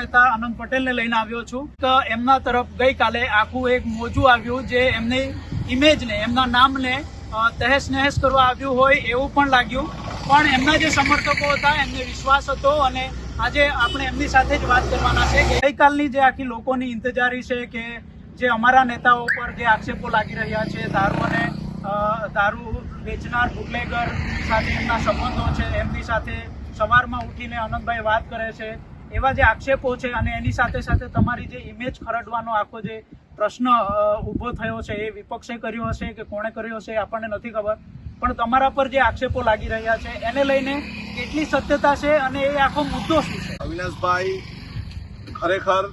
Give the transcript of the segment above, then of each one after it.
નેતા આનંદ પટેલને લઈને આવ્યો છું કે એમના તરફ ગઈકાલે આખું એક મોજું આવ્યું જે એમની ઇમેજને, એમના નામને તહેસ નહેસ કરવા આવ્યું હોય એવું પણ લાગ્યું. પણ એમના જે સમર્થકો હતા એમને વિશ્વાસ હતો અને આજે આપણે એમની સાથે જ વાત કરવાના છે કે ગઈકાલની જે આખી લોકોની ઇંતજારી છે કે જે અમારા નેતાઓ પર જે આક્ષેપો લાગી રહ્યા છે, દારૂ વેચનાર બુટલેગર સાથે એમના સંબંધો છે, એમની સાથે સવારમાં ઉઠીને આનંદભાઈ વાત કરે છે, એવા જે આક્ષેપો છે અને એની સાથે સાથે તમારી જે ઇમેજ ખરડવાનો આખો જે પ્રશ્ન ઊભો થયો છે એ વિપક્ષે કર્યો હશે કે કોણે કર્યો હશે આપણને નથી ખબર, પણ તમારા પર જે આક્ષેપો લાગી રહ્યા છે એને લઈને કેટલી સત્યતા છે અને એ આખો મુદ્દો શું છે? અવિનાશભાઈ, ખરેખર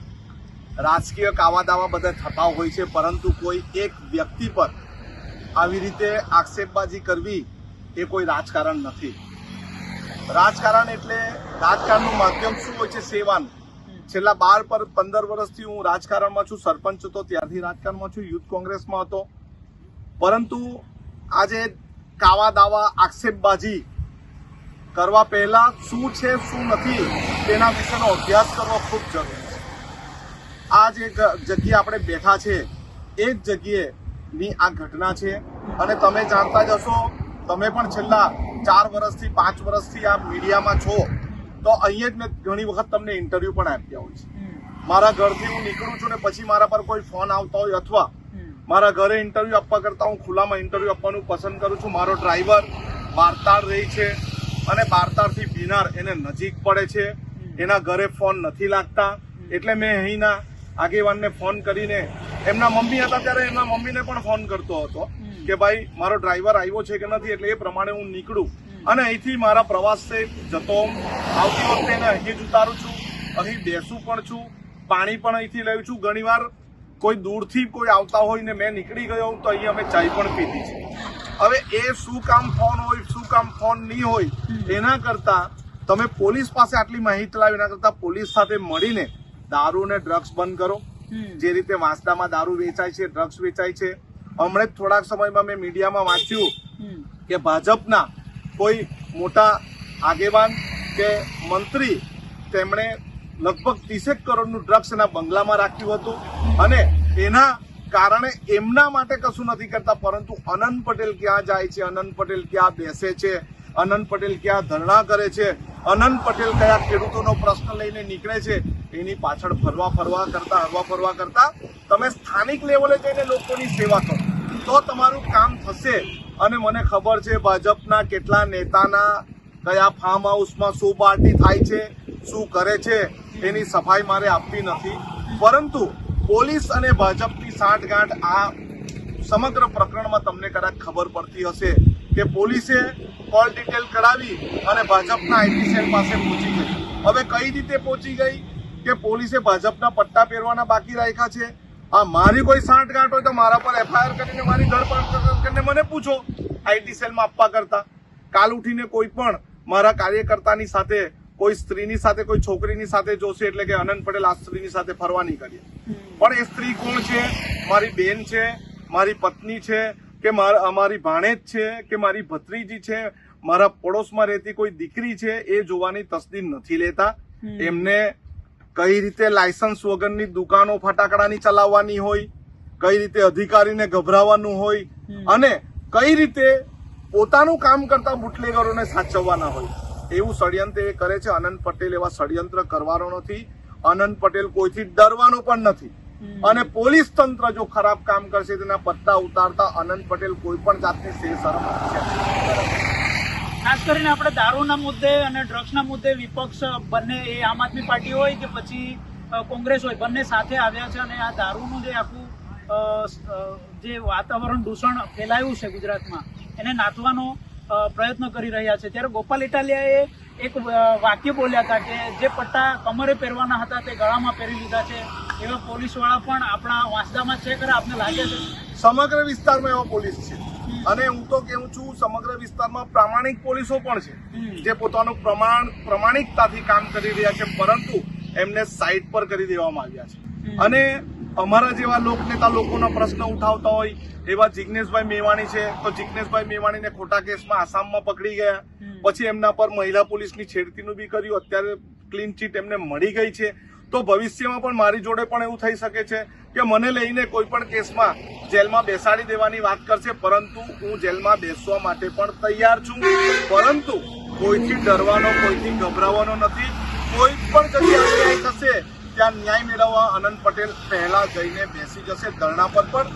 રાજકીય કાવા દાવા બધા થતા હોય છે, પરંતુ કોઈ એક વ્યક્તિ પર આવી રીતે આક્ષેપબાજી કરવી એ કોઈ રાજકારણ નથી. રાજકારણ એટલે રાજકારણનું માધ્યમ શું હોય છે? સેવાનું. છેલ્લા 12-15 વર્ષથી હું રાજકારણમાં છું. સરપંચ હતો ત્યારથી રાજકારણમાં છું, યુથ કોંગ્રેસમાં હતો. પરંતુ આજે કાવા દાવા, આક્ષેપબાજી કરવા પહેલા શું છે શું નથી તેના વિશેનો અભ્યાસ કરવો ખૂબ જરૂરી છે. આ જે જગ્યાએ આપણે બેઠા છે એ જ જગ્યાએની આ ઘટના છે અને તમે જાણતા જ હશો, તમે પણ છેલ્લા 4 વર્ષથી 5 વર્ષથી આ મીડિયામાં છો તો અહીંયા જ મેં ઘણી વખત તમને ઇન્ટરવ્યુ પણ આપ્યા હોય છે. મારા ઘરથી હું નીકળું છું ને પછી મારા પર કોઈ ફોન આવતા હોય અથવા મારા ઘરે ઇન્ટરવ્યુ આપવા કરતાં હું ખુલ્લામાં ઇન્ટરવ્યુ આપવાનું પસંદ કરું છું. મારો ડ્રાઈવર બારતાળ રહી છે અને બારતાળથી ભીનાર એને નજીક પડે છે, એના ઘરે ફોન નથી લાગતા, એટલે મેં અહીંના આગેવાનને ફોન કરીને, એમના મમ્મી હતા ત્યારે એમના મમ્મીને પણ ફોન કરતો હતો કે ભાઈ મારો ડ્રાઈવર આવ્યો છે કે નથી, એટલે એ પ્રમાણે હું નીકળું અને અહીંથી મારા પ્રવાસે જતો. આવતી વખતે એને અહીં જ ઉતારું છું, અહીં બેસું પણ છું, પાણી પણ અહીંથી લઉં છું. ઘણીવાર કોઈ દૂરથી કોઈ આવતા હોય ને મેં નીકળી ગયો તો અહીં અમે ચાય પણ પીધી છે. હવે એ શું કામ ફોન હોય, શું કામ ફોન નહીં હોય, એના કરતા તમે પોલીસ પાસે આટલી માહિતી લાવી, એના કરતા પોલીસ સાથે મળીને દારૂ ને ડ્રગ્સ બંધ કરો. જે રીતે વાંસદામાં દારૂ વેચાય છે, ડ્રગ્સ વેચાય છે, હમણાં જ થોડાક સમયમાં મેં મીડિયામાં વાંચ્યું કે ભાજપના કોઈ મોટા આગેવાન કે મંત્રી તેમણે લગભગ 30 કરોડનું ડ્રગ્સ એના બંગલામાં રાખ્યું હતું અને એના કારણે એમના માટે કશું નથી કરતા, પરંતુ અનંત પટેલ ક્યાં જાય છે, અનંત પટેલ ક્યાં બેસે છે, અનંત પટેલ ક્યાં ધરણા કરે છે, અનંત પટેલ કયા ખેડૂતોનો પ્રશ્ન લઈને નીકળે છે, એની પાછળ હરવા ફરવા કરતા તમે સ્થાનિક લેવલે જઈને લોકોની સેવા કરો તો તમારું કામ થશે. અને મને ખબર છે ભાજપના કેટલા નેતાના કયા ફાર્મ હાઉસમાં શું પાર્ટી થાય છે, શું કરે છે, એની સફાઈ મારે આપવી નથી, પરંતુ પોલીસ અને ભાજપની સાંઠગાંઠ આ સમગ્ર પ્રકરણમાં તમને કદાચ ખબર પડતી હશે કે પોલીસે કોલ ડિટેલ કરાવી અને ભાજપના આઈટી સેલ પાસે પહોંચી ગઈ. હવે કઈ રીતે પહોંચી ગઈ કે પોલીસે ભાજપના પટ્ટા પહેરવાના બાકી રાખ્યા છે. આ મારી કોઈ સાંઠગાંઠ હોય તો મારા પર એફઆઈઆર કરીને મારી ધરપકડ કરીને મને પૂછો આઈટી સેલમાં આપવા કરતા. કાલ ઉઠીને કોઈ પણ મારા કાર્યકર્તાની સાથે, કોઈ સ્ત્રીની સાથે, કોઈ છોકરીની સાથે જોશે એટલે કે અનંત પટેલ આ સ્ત્રીની સાથે ફરવા નહીં કરીએ. પણ એ સ્ત્રી કોણ છે? મારી બેન છે, મારી પત્ની છે કે અમારી ભાણેજ છે કે મારી ભત્રીજી છે, મારા પડોશમાં રહેતી કોઈ દીકરી છે, એ જોવાની તસદીર નથી લેતા. એમને કઈ રીતે લાયસન્સ વગરની દુકાનો ફટાકડાની ચલાવવાની હોય, કઈ રીતે અધિકારીને ગભરાવાનું હોય અને કઈ રીતે પોતાનું કામ કરતા બુટલેગરોને સાચવવાના હોય, એવું ષડયંત્ર એ કરે છે. અનંત પટેલ એવા ષડયંત્ર કરવાનો નથી. અનંત પટેલ કોઈથી ડરવાનો પણ નથી અને પોલીસ તંત્ર જો ખરાબ કામ કરશે તેના પત્તા ઉતારતા અનંત પટેલ કોઈ પણ જાતની શરમ નથી. ખાસ કરીને આપણે દારૂના મુદ્દે અને ડ્રગ્સના મુદ્દે વિપક્ષ બંને, એ આમ આદમી પાર્ટી હોય કે પછી કોંગ્રેસ હોય, બંને સાથે આવ્યા છે અને આ દારૂનું જે આખું જે વાતાવરણ દૂષણ ફેલાયું છે ગુજરાતમાં એને નાથવાનો પ્રયત્ન કરી રહ્યા છે. ત્યારે ગોપાલ ઇટાલિયાએ એક વાક્ય બોલ્યા હતા કે જે પટ્ટા કમરે પહેરવાના હતા તે ગળામાં પહેરી લીધા છે. એવા પોલીસવાળા પણ આપણા વાંસદામાં છે ખરા? આપને લાગે છે? સમગ્ર વિસ્તારમાં એવા પોલીસ છે અને હું તો કેવું છું સમગ્ર વિસ્તારમાં પ્રામાણિક પોલીસો પણ છે જે પોતાનું પ્રમાણિકતાથી કામ કરી રહ્યા છે, પરંતુ એમને સાઈડ પર કરી દેવામાં આવ્યા છે. અને અમારા જેવા લોકનેતા લોકોના પ્રશ્ન ઉઠાવતા હોય એવા જિગ્નેશભાઈ મેવાણી છે, તો જિગ્નેશભાઈ મેવાણીને ખોટા કેસમાં આસામમાં પકડી ગયા, પછી એમના પર મહિલા પોલીસની છેડતીનું બી કર્યું, અત્યારે ક્લીન ચીટ એમને મળી ગઈ છે. તો ભવિષ્યમાં પણ મારી જોડે પણ એવું થઈ શકે છે કે મને લઈને કોઈ પણ કેસમાં જેલમાં બેસાડી દેવાની વાત કરશે, પરંતુ હું જેલમાં બેસવા માટે પણ તૈયાર છું. પરંતુ કોઈથી ડરવાનો, કોઈથી ગભરાવાનો નથી. કોઈ પણ જગ્યાએ ન્યાય થશે ત્યાં ન્યાય મેળવવા આનંદ પટેલ પહેલા જઈને બેસી જશે, ધરણા પર પણ,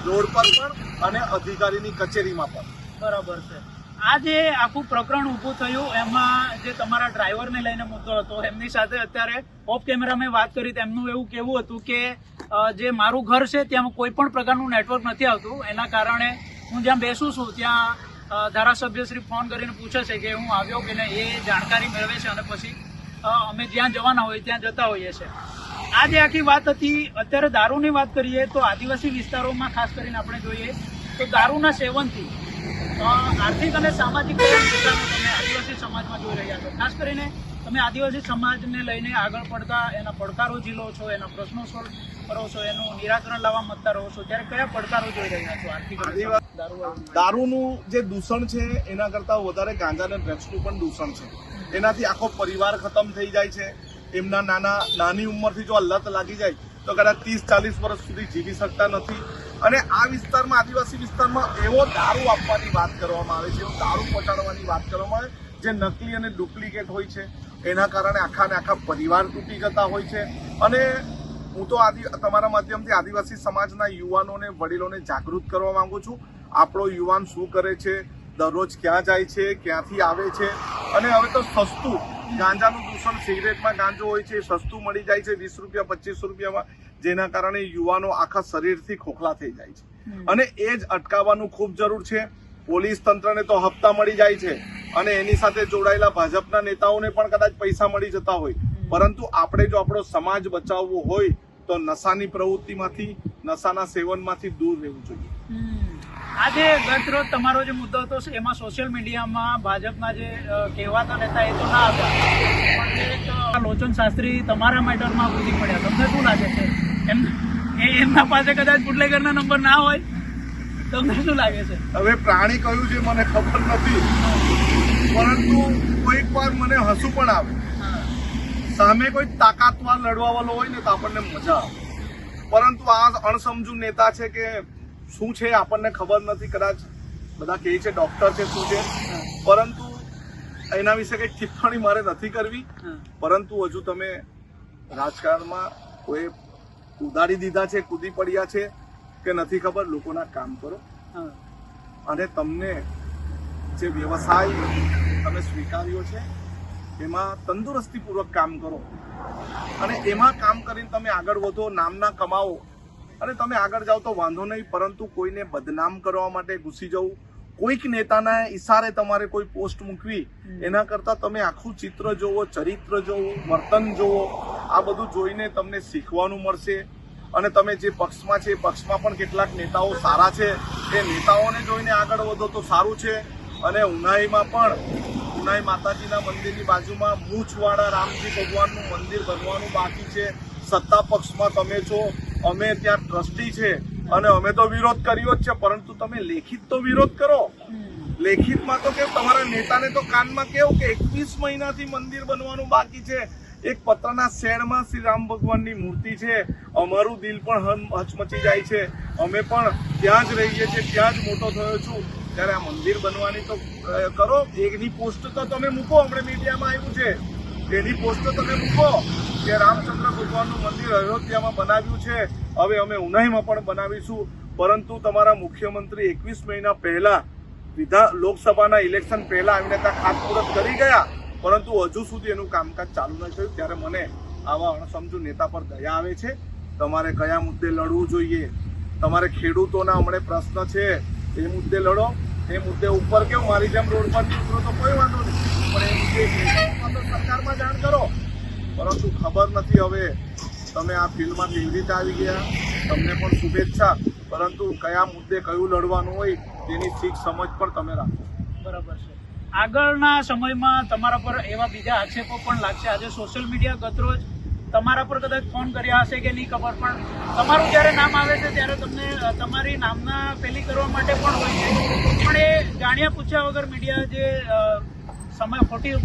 રોડ પર પણ અને અધિકારીની કચેરીમાં પણ. બરાબર છે. આ જે આખું પ્રકરણ ઊભું થયું એમાં જે તમારા ડ્રાઈવરને લઈને મુદ્દો હતો, એમની સાથે અત્યારે ઓફ કેમેરા મેં વાત કરી, તેમનું એવું કહેવું હતું કે જે મારું ઘર છે ત્યાં કોઈ પણ પ્રકારનું નેટવર્ક નથી આવતું, એના કારણે હું જ્યાં બેસું છું ત્યાં ધારાસભ્યશ્રી ફોન કરીને પૂછે છે કે હું આવ્યો કે નહીં, એ જાણકારી મેળવે છે અને પછી અમે જ્યાં જવાના હોઈએ ત્યાં જતા હોઈએ છીએ. આ જે આખી વાત હતી, અત્યારે દારૂની વાત કરીએ તો આદિવાસી વિસ્તારોમાં ખાસ કરીને આપણે જોઈએ તો દારૂના સેવનથી આર્થિક અને સામાજિક નુકસાન તમે આદિવાસી સમાજમાં જોઈ રહ્યા છો. ખાસ કરીને તમે આદિવાસી સમાજને લઈને આગળ પડતા એના પડકારો ઝીલો છો, એના પ્રશ્નો સોલ્વ કરો છો, એનું નિરાકરણ લાવવા માંગતા રહો છો, ત્યારે કયા પડકારો જોઈ રહ્યા છો? આર્થિક દારૂનું જે દૂષણ છે એના કરતા વધારે ગાંજા અને ડ્રગ્સનું પણ દૂષણ છે. એનાથી આખો પરિવાર ખતમ થઈ જાય છે. એમના નાની ઉંમરથી જો લત લાગી જાય તો કદાચ 30-40 વર્ષ સુધી જીવી શકતા નથી. અને આ વિસ્તારમાં, આદિવાસી વિસ્તારમાં એવો દારૂ આપવાની વાત કરવામાં આવે છે, એવો દારૂ પહોંચાડવાની વાત કરવામાં આવે જે નકલી અને ડુપ્લિકેટ હોય છે. એના કારણે આખા ને આખા પરિવાર તૂટી જતા હોય છે. અને હું તો તમારા માધ્યમથી આદિવાસી સમાજના યુવાનોને, વડીલોને જાગૃત કરવા માંગુ છું. આપણો યુવાન શું કરે છે, દરરોજ ક્યાં જાય છે, ક્યાંથી આવે છે. અને હવે તો સસ્તું ગાંજાનું દૂષણ, સિગરેટમાં ગાંજો હોય છે, સસ્તું મળી જાય છે 20 રૂપિયા 25 રૂપિયામાં, જેના કારણે યુવાનો આખા શરીરથી ખોખલા થઈ જાય છે. અને એ જ અટકાવવાનું ખૂબ જરૂર છે. પોલીસ તંત્રને તો હપ્તા મળી જાય છે અને એની સાથે જોડાયેલા ભાજપના નેતાઓને પણ કદાચ પૈસા મળી જતા હોય, પરંતુ આપણે જો આપણો સમાજ બચાવવો હોય તો નશાની પ્રવૃત્તિમાંથી, નશાના સેવનમાંથી દૂર રહેવું જોઈએ. આજે ગત રોજ તમારો જે મુદ્દો હતો એમાં સોશિયલ મીડિયામાં ભાજપના જે કહેવાતા નેતા એ તો ના આવ્યા, પણ લોચન શાસ્ત્રી તમારા મેટરમાં કૂદી પડ્યા. તમને શું લાગે છે? એમના પાસે કદાચ બુટલેગરના નંબર ના હોય, તમને શું લાગે છે? હવે પ્રાણી કયું છે મને ખબર નથી, પરંતુ કોઈક વાર મને હસવું પણ આવે. સામે કોઈ તાકાતવાર લડવા વાળો હોય ને તો આપણને મજા આવે, પરંતુ આ અણસમજુ નેતા છે કે શું છે આપણને ખબર નથી. કદાચ બધા કહે છે ડોક્ટર છે, શું છે, પરંતુ એના વિશે કઈ ટિપ્પણી મારે નથી કરવી. પરંતુ હજુ તમે રાજકારણમાં કોઈ ઉદારી દીધા છે, કૂદી પડ્યા છે કે નથી ખબર, લોકોના કામ કરો અને તમને જે વ્યવસાય તમે સ્વીકાર્યો છે એમાં તંદુરસ્તીપૂર્વક કામ કરો અને એમાં કામ કરીને તમે આગળ વધો, નામના કમાવો અને તમે આગળ જાઓ તો વાંધો નહીં. પરંતુ કોઈને બદનામ કરવા માટે ઘૂસી જવું, કોઈક નેતાના ઈશારે તમારે કોઈ પોસ્ટ મૂકવી, એના કરતા તમે આખું ચિત્ર જોવો, ચરિત્ર જોવો, વર્તન જોવો. આ બધું જોઈને તમને શીખવાનું મળશે. અને તમે જે પક્ષમાં છે એ પક્ષમાં પણ કેટલાક નેતાઓ સારા છે, એ નેતાઓને જોઈને આગળ વધો તો સારું છે. અને ઉનાઈમાં પણ, ઉનાઈ માતાજીના મંદિરની બાજુમાં મૂછવાળા રામજી ભગવાનનું મંદિર બનવાનું બાકી છે. સત્તા પક્ષમાં તમે છો, અમે ત્યાં ટ્રસ્ટી છે અને અમે તો વિરોધ કર્યો જ છે, પરંતુ તમે લેખિત તો વિરોધ કરો. લેખિતમાં તો કેવું, તમારા નેતાને તો કાનમાં કેવું કે 21 મહિનાથી મંદિર બનવાનું બાકી છે. એક પત્રના શેડમાં શ્રી રામ ભગવાનની મૂર્તિ છે. અમારું દિલ પણ હચમચી જાય છે. અમે પણ ત્યાં જ રહીએ છીએ, ત્યાં જ મોટો થયો છું. ત્યારે આ મંદિર બનવાની તો કરો. એકની પોસ્ટ તો તમે મૂકો, હમણાં મીડિયામાં આવ્યું છે, એની પોસ્ટ તો તમે મૂકો કે રામચંદ્ર ભગવાનનું મંદિર અયોધ્યામાં બનાવ્યું છે, હવે અમે ઉનાઈમાં પણ બનાવીશું. પરંતુ તમારા મુખ્યમંત્રી 21 મહિના પહેલા લોકસભાના ઇલેક્શન પહેલા આવીને ત્યાં ખાતમુહૂર્ત કરી ગયા, પરંતુ હજુ સુધી એનું કામકાજ ચાલુ ન થયું. ત્યારે મને આવા અણસમજુ નેતા પર દયા આવે છે. તમારે કયા મુદ્દે લડવું જોઈએ, તમારે ખેડૂતોના હમણાં પ્રશ્ન છે એ મુદ્દે લડો. એ મુદ્દે ઉપર કેવું મારી જેમ રોડ પર ઉતરો તો કોઈ વાંધો નહીં, પણ એ મુદ્દે સરકારમાં જાણ કરો. પરંતુ ખબર નથી હવે તમે આ ફિલ્ડમાં કેવી રીતે આવી ગયા. તમને પણ શુભેચ્છા, પરંતુ કયા મુદ્દે કયું લડવાનું હોય તેની ઠીક સમજ પણ તમે રાખો. બરાબર છે. આગળના સમયમાં તમારા પર એવા બીજા આક્ષેપો પણ લાગશે. આજે સોશિયલ મીડિયા ગતરોજ તમારા પર કદાચ ફોન કર્યા હશે કે નહીં ખબર, પણ તમારું જ્યારે નામ આવે છે ત્યારે તમને તમારી નામના પેલી કરવા માટે પણ હોય છે, પણ એ જાણ્યા પૂછ્યા વગર મીડિયા જે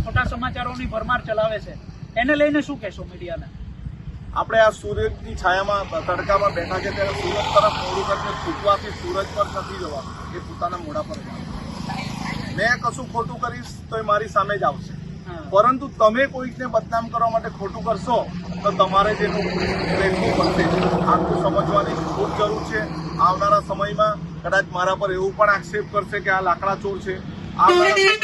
ખોટા સમાચારોની ભરમાર ચલાવે છે, એને લઈને શું કહેશો મીડિયાને? આપણે આ સૂરજની છાયામાં તડકામાં બેઠા છે ત્યારે સૂરજ તરફ મોઢું કરીને થૂંકવાથી સૂરજ પર નથી જવાનું, એ પોતાના મોઢા પર જવાનું. મેં કશું ખોટું કરીશ તો એ મારી સામે જ આવશે, પરંતુ તમે કોઈકને બદનામ કરવા માટે ખોટું કરશો તો તમારે જ એનું વેઠવું પડશે. આટલું સમજવાની ખૂબ જરૂર છે. આવનારા સમયમાં કદાચ મારા પર એવું પણ આક્ષેપ કરશે કે આ લાકડા ચોર છે. આવનારા સમયમાં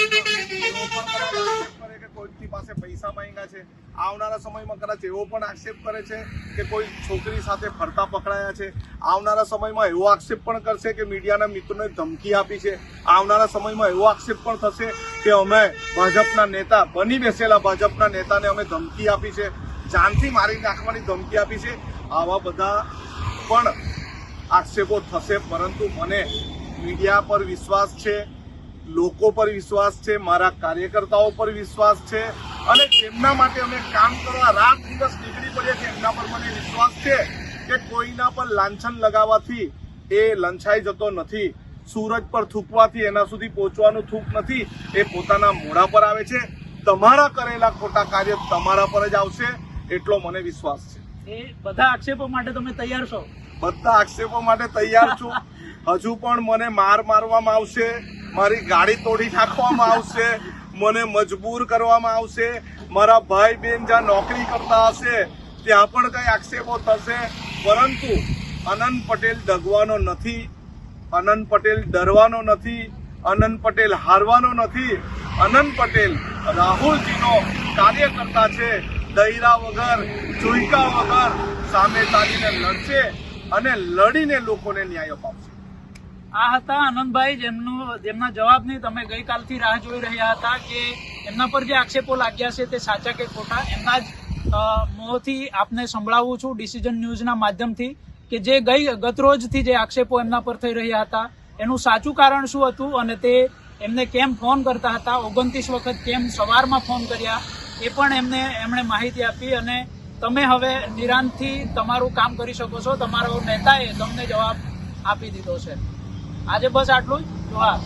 કે કોઈકની પાસે પૈસા માંગ્યા છે. આવનારા સમયમાં કદાચ એવો પણ આક્ષેપ કરે છે કે કોઈ છોકરી સાથે ફરતા પકડાયા છે. આવનારા સમયમાં એવો આક્ષેપ પણ કરશે કે મીડિયાના મિત્રોને ધમકી આપી છે. આવનારા સમયમાં એવો આક્ષેપ પણ થશે કે અમે ભાજપના નેતા બની બેસેલા ભાજપના નેતાને અમે ધમકી આપી છે, જાનથી મારી નાખવાની ધમકી આપી છે. આવા બધા પણ આક્ષેપો થશે, પરંતુ મને મીડિયા પર વિશ્વાસ છે, લોકો પર વિશ્વાસ છે, મારા કાર્યકર્તાઓ પર વિશ્વાસ છે, અને જેમના માટે અમે કામ કરવા રાત દિવસ નીકળી પડીએ છીએ એમના પર મને વિશ્વાસ છે કે કોઈના પર લાંછન લગાવવાથી એ લંછાઈ જતો નથી. સૂરજ પર થૂંકવાથી એના સુધી પહોંચવાનું થૂંક નથી, એ પોતાના મોઢા પર આવે છે. તમારા કરેલા ખોટા કાર્ય તમારા પર જ આવશે, એટલો મને વિશ્વાસ છે. એ બધા આક્ષેપો માટે તમે તૈયાર છો? બધા આક્ષેપો માટે તૈયાર છું. હજુ પણ મને મારવામાં આવશે, મારી ગાડી તોડી નાખવામાં આવશે, મને મજબૂર કરવામાં આવશે. મારા ભાઈ બહેન જ્યાં નોકરી કરતા હશે ત્યાં પણ કઈ આક્ષેપો થશે, પરંતુ અનંત પટેલ ડગવાનો નથી, અનંત પટેલ ડરવાનો નથી, અનંત પટેલ હારવાનો નથી. અનંત પટેલ રાહુલજીનો કાર્યકર્તા છે. દૈરા વગર, ચૂઈકા વગર સામે ચાલીને લડશે અને લડીને લોકોને ન્યાય અપાવશે. આ હતા આનંદભાઈ, જેમના જવાબની તમે ગઈકાલથી રાહ જોઈ રહ્યા હતા કે એમના પર જે આક્ષેપો લાગ્યા છે તે સાચા કે ખોટા. એમના જ મોંથી આપને સંભળાવું છું ડિસિઝન ન્યૂઝના માધ્યમથી કે જે ગતરોજથી જે આક્ષેપો એમના પર થઈ રહ્યા હતા એનું સાચું કારણ શું હતું અને તે એમને કેમ ફોન કરતા હતા, 29 વખત કેમ સવારમાં ફોન કર્યા, એ પણ એમણે માહિતી આપી. અને તમે હવે નિરાંતથી તમારું કામ કરી શકો છો. તમારો નેતાએ તમને જવાબ આપી દીધો છે. આજે બસ આટલું જ. જોહાર.